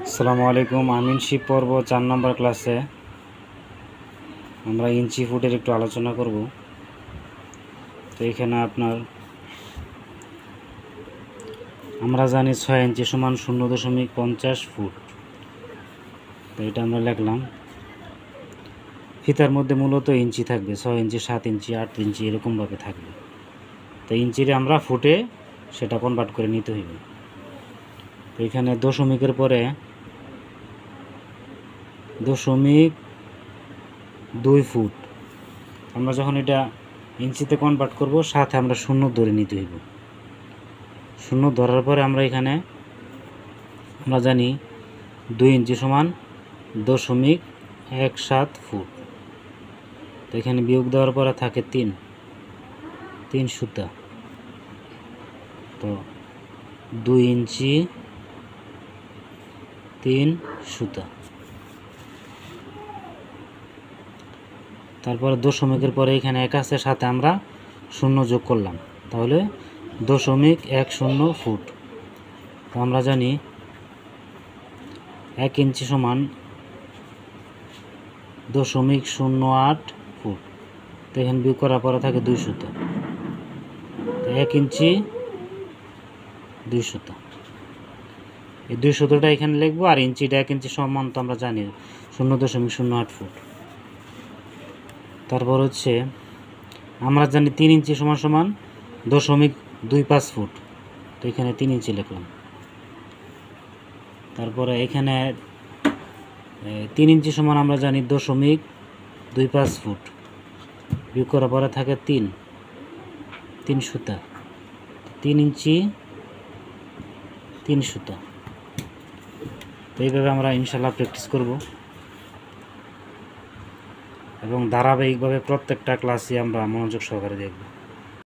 আসসালামু আলাইকুম। আমিন শিব পর্ব 4 নম্বর ক্লাসে আমরা ইঞ্চি ফুটের একটু আলোচনা করব। তো এখানে আমরা জানি 6 ইঞ্চি সমান 0.50 ফুট। তো এটা আমরা লিখলাম। ফিতার মধ্যে মূলত ইঞ্চি থাকবে, 6 ইঞ্চি, 7 ইঞ্চি, 8 ইঞ্চি এরকমভাবে থাকবে। তো ইঞ্চিরে আমরা ফুটে সেটা কনভার্ট করে নিতে হইবে। তো এখানে দশমিকের পরে 0.2 ফুট আমরা যখন এটা ইঞ্চিতে কনভার্ট করব, সাথে আমরা শূন্য ধরে নিতে হইব। শূন্য ধরার পরে আমরা এখানে আমরা জানি 2 ইঞ্চি সমান 0.17 ফুট। তো এখানে বিয়োগ দেওয়ার পরে থাকে 3 সুতা। তো 2 ইঞ্চি 3 সুতা। তারপরে দশমিকের পরে এখানে 1 আছে, সাথে আমরা শূন্য যোগ করলাম, তাহলে 0.10 ফুট। তো আমরা জানি 1 ইঞ্চি সমান 0.08 ফুট। তো এখানে বিয়োগ করার পরে থাকে 2 সুতা। তো 1 ইঞ্চি 2 সুতা, এই 2 সুতোটা এখানে লিখবো। আর ইঞ্চিটা 1 ইঞ্চি সমান তো আমরা জানি 0.08 ফুট। তারপর হচ্ছে আমরা জানি 3 ইঞ্চি সমান 0.25 ফুট। তো এখানে 3 ইঞ্চি লিখলাম। তারপরে এখানে 3 ইঞ্চি সমান আমরা জানি 0.25 ফুট। বিয়োগ করার পরে থাকে 3 সুতা। 3 ইঞ্চি 3 সুতা। তো এইভাবে আমরা ইনশাল্লাহ প্র্যাকটিস করব এবং ধারাবাহিকভাবে প্রত্যেকটা ক্লাসে আমরা মনোযোগ সহকারে দেখব।